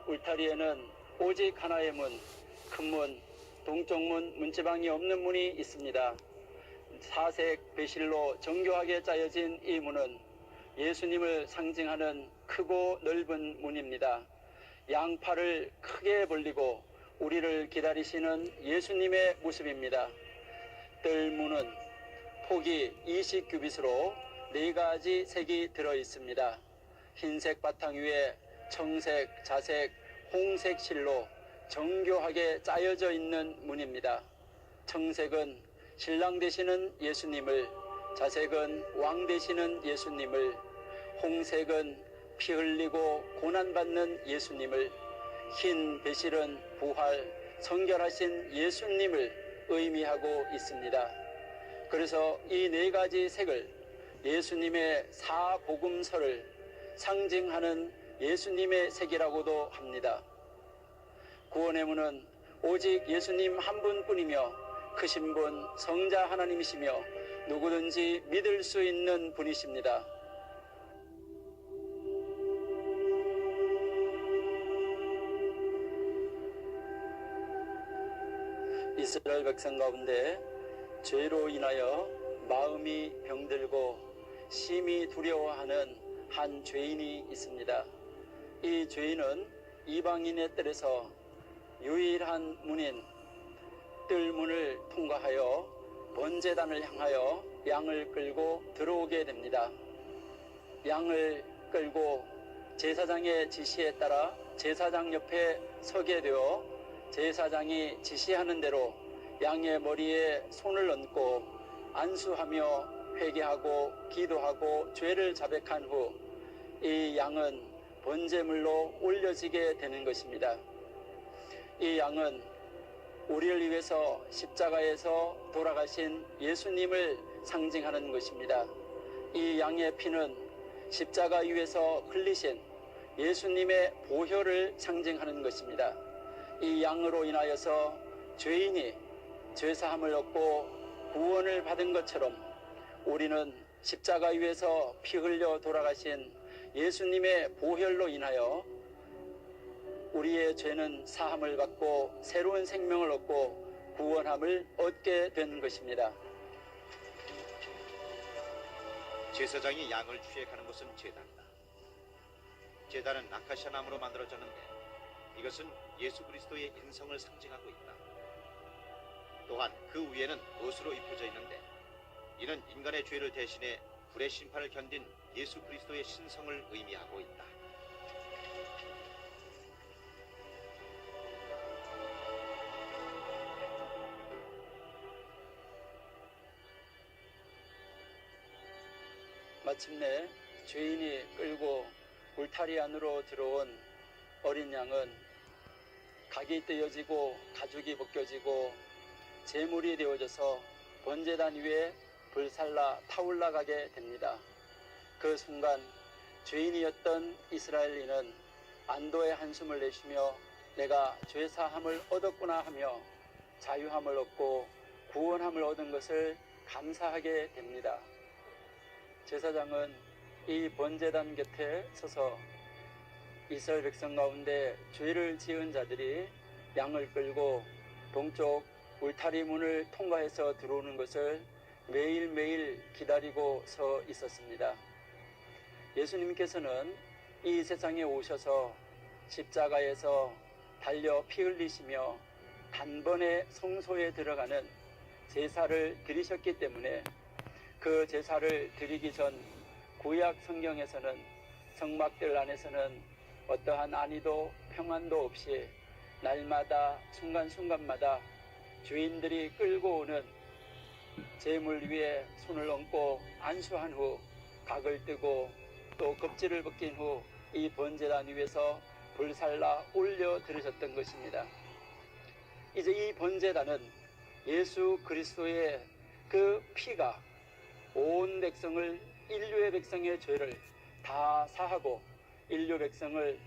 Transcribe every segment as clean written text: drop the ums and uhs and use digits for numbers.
울타리에는 오직 하나의 문, 큰 문, 동쪽 문, 문지방이 없는 문이 있습니다. 사색 배실로 정교하게 짜여진 이 문은 예수님을 상징하는 크고 넓은 문입니다. 양팔을 크게 벌리고 우리를 기다리시는 예수님의 모습입니다. 뜰문은 폭이 20규빗으로 4가지 색이 들어 있습니다. 흰색 바탕 위에 청색, 자색, 홍색 실로 정교하게 짜여져 있는 문입니다. 청색은 신랑 되시는 예수님을, 자색은 왕 되시는 예수님을, 홍색은 피 흘리고 고난받는 예수님을, 흰 배실은 부활, 성결하신 예수님을 의미하고 있습니다. 그래서 이 4가지 색을 예수님의 사복음서를 상징하는 예수님의 색이라고도 합니다. 구원의 문은 오직 예수님 한 분뿐이며 크신 분 성자 하나님이시며 누구든지 믿을 수 있는 분이십니다. 이스라엘 백성 가운데 죄로 인하여 마음이 병들고 심히 두려워하는 한 죄인이 있습니다. 이 죄인은 이방인의 뜰에서 유일한 문인 뜰문을 통과하여 번제단을 향하여 양을 끌고 들어오게 됩니다. 양을 끌고 제사장의 지시에 따라 제사장 옆에 서게 되어 제사장이 지시하는 대로 양의 머리에 손을 얹고 안수하며 회개하고 기도하고 죄를 자백한 후 이 양은 번제물로 올려지게 되는 것입니다. 이 양은 우리를 위해서 십자가에서 돌아가신 예수님을 상징하는 것입니다. 이 양의 피는 십자가 위에서 흘리신 예수님의 보혈을 상징하는 것입니다. 이 양으로 인하여서 죄인이 죄사함을 얻고 구원을 받은 것처럼 우리는 십자가 위에서 피 흘려 돌아가신 예수님의 보혈로 인하여 우리의 죄는 사함을 받고 새로운 생명을 얻고 구원함을 얻게 된 것입니다. 제사장이 양을 취해가는 곳은 제단이다. 제단은 아카시아 나무로 만들어졌는데 이것은 예수 그리스도의 인성을 상징하고 있다. 또한 그 위에는 못으로 입혀져 있는데 이는 인간의 죄를 대신해 불의 심판을 견딘 예수 그리스도의 신성을 의미하고 있다. 마침내 죄인이 끌고 울타리 안으로 들어온 어린 양은 각이 떼어지고 가죽이 벗겨지고 제물이 되어져서 번제단 위에 불살라 타올라가게 됩니다. 그 순간 죄인이었던 이스라엘인은 안도의 한숨을 내쉬며 내가 죄사함을 얻었구나 하며 자유함을 얻고 구원함을 얻은 것을 감사하게 됩니다. 제사장은 이 번제단 곁에 서서 이스라엘 백성 가운데 죄를 지은 자들이 양을 끌고 동쪽 울타리 문을 통과해서 들어오는 것을 매일매일 기다리고 서 있었습니다. 예수님께서는 이 세상에 오셔서 십자가에서 달려 피 흘리시며 단번에 성소에 들어가는 제사를 드리셨기 때문에 그 제사를 드리기 전 구약 성경에서는 성막들 안에서는 어떠한 안위도 평안도 없이 날마다 순간순간마다 죄인들이 끌고 오는 제물 위에 손을 얹고 안수한 후 각을 뜨고 또 껍질을 벗긴 후 이 번제단 위에서 불살라 올려 들으셨던 것입니다. 이제 이 번제단은 예수 그리스도의 그 피가 온 백성을, 인류의 백성의 죄를 다 사하고 인류 백성을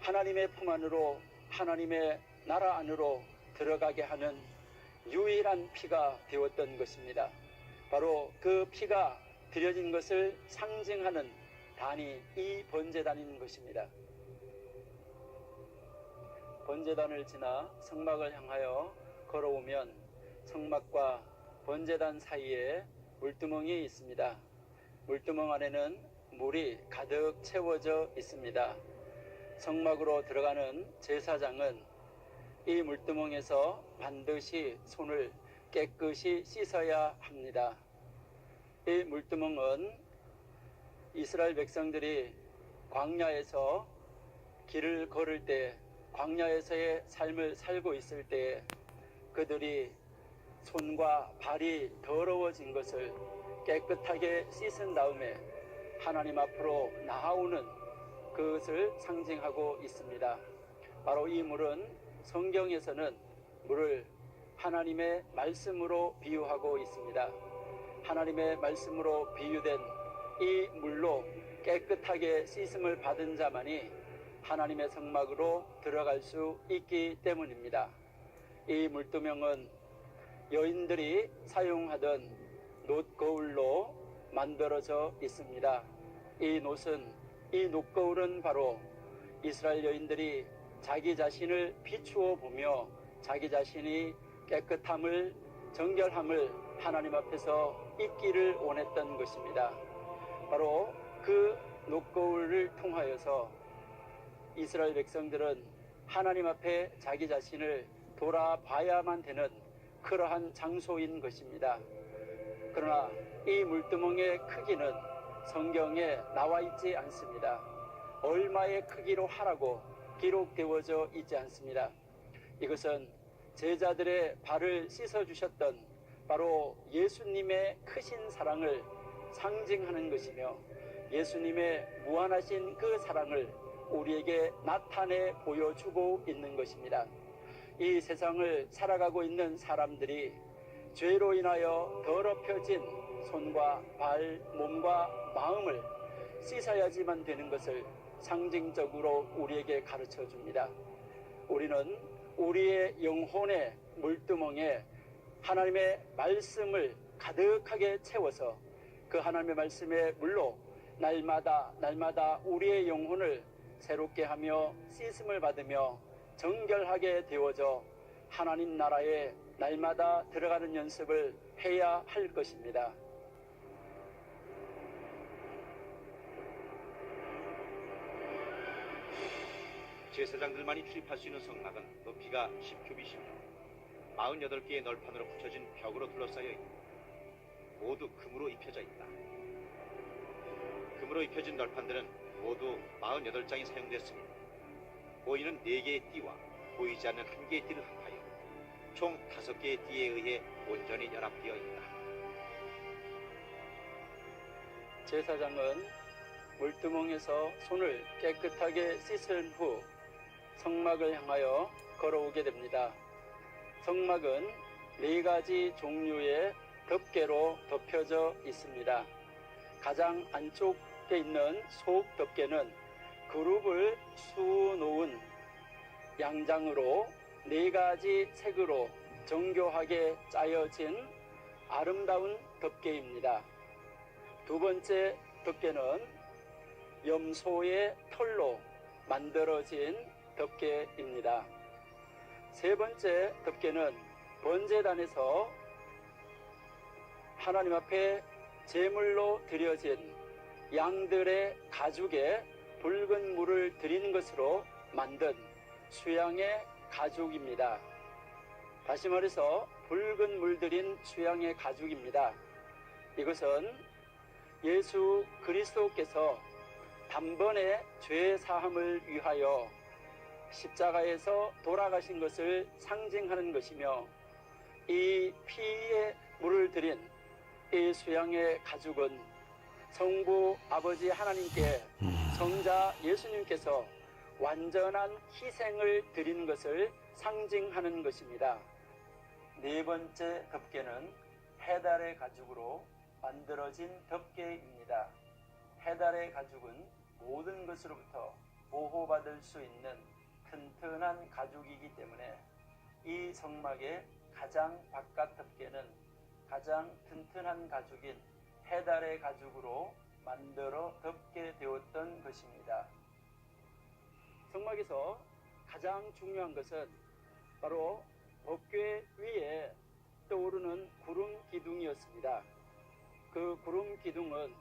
하나님의 품 안으로, 하나님의 나라 안으로 들어가게 하는 유일한 피가 되었던 것입니다. 바로 그 피가 드려진 것을 상징하는 단이 이 번제단인 것입니다. 번제단을 지나 성막을 향하여 걸어오면 성막과 번제단 사이에 물두멍이 있습니다. 물두멍 안에는 물이 가득 채워져 있습니다. 성막으로 들어가는 제사장은 이 물두멍에서 반드시 손을 깨끗이 씻어야 합니다. 이 물두멍은 이스라엘 백성들이 광야에서 길을 걸을 때, 광야에서의 삶을 살고 있을 때 그들이 손과 발이 더러워진 것을 깨끗하게 씻은 다음에 하나님 앞으로 나아오는 그것을 상징하고 있습니다. 바로 이 물은 성경에서는 물을 하나님의 말씀으로 비유하고 있습니다. 하나님의 말씀으로 비유된 이 물로 깨끗하게 씻음을 받은 자만이 하나님의 성막으로 들어갈 수 있기 때문입니다. 이 물두멍은 여인들이 사용하던 놋거울로 만들어져 있습니다. 이 놋거울은 바로 이스라엘 여인들이 자기 자신을 비추어 보며 자기 자신이 깨끗함을, 정결함을 하나님 앞에서 잊기를 원했던 것입니다. 바로 그 놋거울을 통하여서 이스라엘 백성들은 하나님 앞에 자기 자신을 돌아봐야만 되는 그러한 장소인 것입니다. 그러나 이 물두멍의 크기는 성경에 나와 있지 않습니다. 얼마의 크기로 하라고 기록되어져 있지 않습니다. 이것은 제자들의 발을 씻어주셨던 바로 예수님의 크신 사랑을 상징하는 것이며 예수님의 무한하신 그 사랑을 우리에게 나타내 보여주고 있는 것입니다. 이 세상을 살아가고 있는 사람들이 죄로 인하여 더럽혀진 손과 발, 몸과 마음을 씻어야지만 되는 것을 상징적으로 우리에게 가르쳐 줍니다. 우리는 우리의 영혼의 물두멍에 하나님의 말씀을 가득하게 채워서 그 하나님의 말씀의 물로 날마다 우리의 영혼을 새롭게 하며 씻음을 받으며 정결하게 되어져 하나님 나라에 날마다 들어가는 연습을 해야 할 것입니다. 제사장들만이 출입할 수 있는 성막은 높이가 10규빗이며 48개의 널판으로 붙여진 벽으로 둘러싸여 있고 모두 금으로 입혀져 있다. 금으로 입혀진 널판들은 모두 48장이 사용됐으며 보이는 4개의 띠와 보이지 않는 1개의 띠를 합하여 총 5개의 띠에 의해 온전히 연합되어 있다. 제사장은 물두멍에서 손을 깨끗하게 씻은 후 성막을 향하여 걸어오게 됩니다. 성막은 4가지 종류의 덮개로 덮여져 있습니다. 가장 안쪽에 있는 속 덮개는 그룹을 수놓은 양장으로 4가지 색으로 정교하게 짜여진 아름다운 덮개입니다. 두 번째 덮개는 염소의 털로 만들어진 덮개입니다. 세 번째 덮개는 번제단에서 하나님 앞에 제물로 드려진 양들의 가죽에 붉은 물을 드리는 것으로 만든 수양의 가죽입니다. 다시 말해서 붉은 물 들인 수양의 가죽입니다. 이것은 예수 그리스도께서 단번에 죄 사함을 위하여 십자가에서 돌아가신 것을 상징하는 것이며 이 피의 물을 들인 이 수양의 가죽은 성부 아버지 하나님께 성자 예수님께서 완전한 희생을 드린 것을 상징하는 것입니다. 네 번째 덮개는 해달의 가죽으로 만들어진 덮개입니다. 해달의 가죽은 모든 것으로부터 보호받을 수 있는 튼튼한 가죽이기 때문에 이 성막의 가장 바깥 덮개는 가장 튼튼한 가죽인 해달의 가죽으로 만들어 덮게 되었던 것입니다. 성막에서 가장 중요한 것은 바로 법궤 위에 떠오르는 구름 기둥이었습니다. 그 구름 기둥은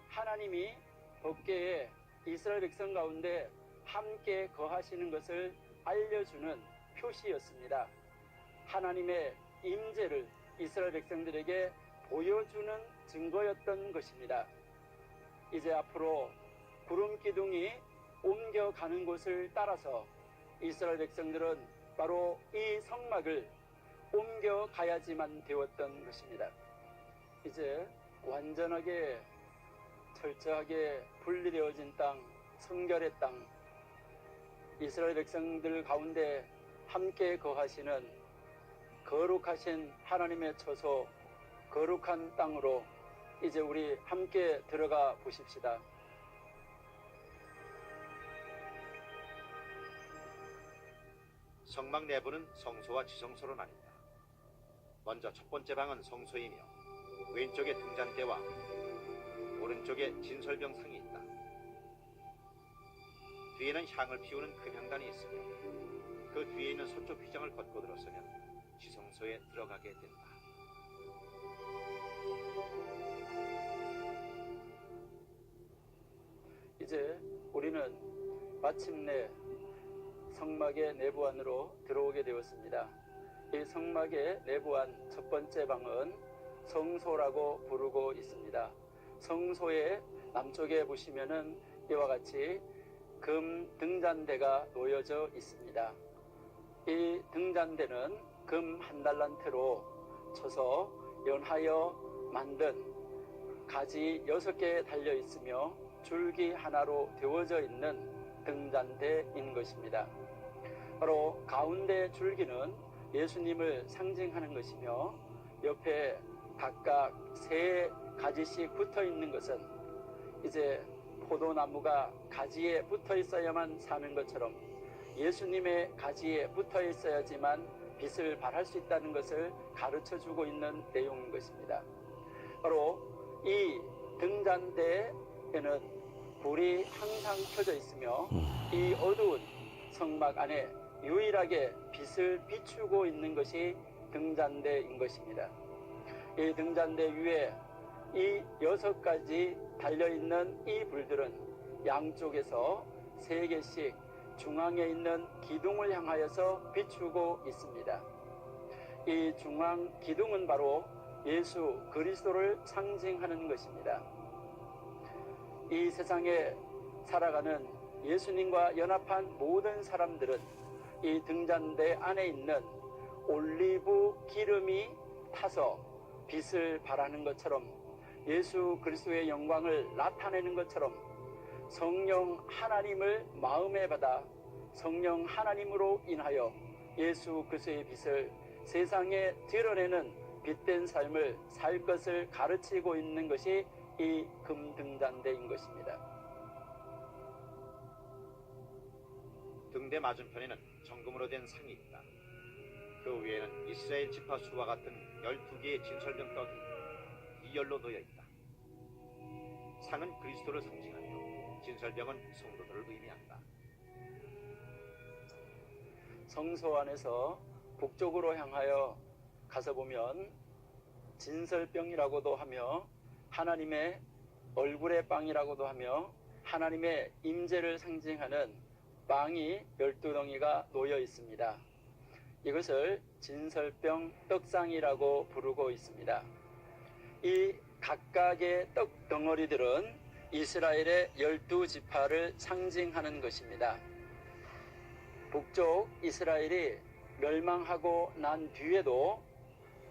하나님이 법궤에 이스라엘 백성 가운데 함께 거하시는 것을 알려주는 표시였습니다. 하나님의 임재를 이스라엘 백성들에게 보여주는 증거였던 것입니다. 이제 앞으로 구름 기둥이 옮겨가는 곳을 따라서 이스라엘 백성들은 바로 이 성막을 옮겨가야지만 되었던 것입니다. 이제 완전하게 철저하게 분리되어진 땅, 성결의 땅, 이스라엘 백성들 가운데 함께 거하시는 거룩하신 하나님의 처소, 거룩한 땅으로 이제 우리 함께 들어가 보십시다. 성막 내부는 성소와 지성소로 나뉜다. 먼저 첫 번째 방은 성소이며 왼쪽에 등잔대와 오른쪽에 진설병상이 있다. 뒤에는 향을 피우는 금향단이 있으며 그 뒤에 있는 서쪽 휘장을 걷고 들어서면 지성소에 들어가게 된다. 이제 우리는 마침내 성막의 내부 안으로 들어오게 되었습니다. 이 성막의 내부 안 첫 번째 방은 성소라고 부르고 있습니다. 성소의 남쪽에 보시면은 이와 같이 금 등잔대가 놓여져 있습니다. 이 등잔대는 금 한 달란트로 쳐서 연하여 만든 가지 6개 달려 있으며 줄기 하나로 되어져 있는 등잔대인 것입니다. 바로 가운데 줄기는 예수님을 상징하는 것이며 옆에 각각 3가지씩 붙어 있는 것은 이제 포도나무가 가지에 붙어 있어야만 사는 것처럼 예수님의 가지에 붙어 있어야지만 빛을 발할 수 있다는 것을 가르쳐 주고 있는 내용인 것입니다. 바로 이 등잔대에는 불이 항상 켜져 있으며 이 어두운 성막 안에 유일하게 빛을 비추고 있는 것이 등잔대인 것입니다. 이 등잔대 위에 이 6가지 달려있는 이 불들은 양쪽에서 3개씩 중앙에 있는 기둥을 향하여서 비추고 있습니다. 이 중앙 기둥은 바로 예수 그리스도를 상징하는 것입니다. 이 세상에 살아가는 예수님과 연합한 모든 사람들은 이 등잔대 안에 있는 올리브 기름이 타서 빛을 발하는 것처럼 예수 그리스도의 영광을 나타내는 것처럼 성령 하나님을 마음에 받아 성령 하나님으로 인하여 예수 그리스도의 빛을 세상에 드러내는 빛된 삶을 살 것을 가르치고 있는 것이 이 금등잔대인 것입니다. 등대 맞은편에는 정금으로 된 상이 있다. 그 위에는 이스라엘 지파 수와 같은 12개의 진설병 떡이 이열로 놓여 있다. 상은 그리스도를 상징하며 진설병은 성도들을 의미한다. 성소 안에서 북쪽으로 향하여 가서 보면 진설병이라고도 하며 하나님의 얼굴의 빵이라고도 하며 하나님의 임재를 상징하는 빵이 12덩이가 놓여 있습니다. 이것을 진설병 떡상이라고 부르고 있습니다. 이 각각의 떡 덩어리들은 이스라엘의 12지파를 상징하는 것입니다. 북쪽 이스라엘이 멸망하고 난 뒤에도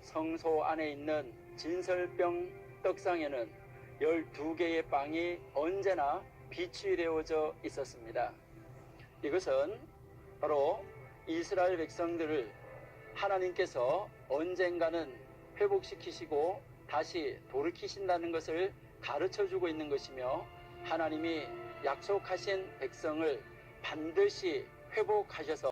성소 안에 있는 진설병 떡상에는 12개의 빵이 언제나 비치되어져 있었습니다. 이것은 바로 이스라엘 백성들을 하나님께서 언젠가는 회복시키시고 다시 돌이키신다는 것을 가르쳐주고 있는 것이며 하나님이 약속하신 백성을 반드시 회복하셔서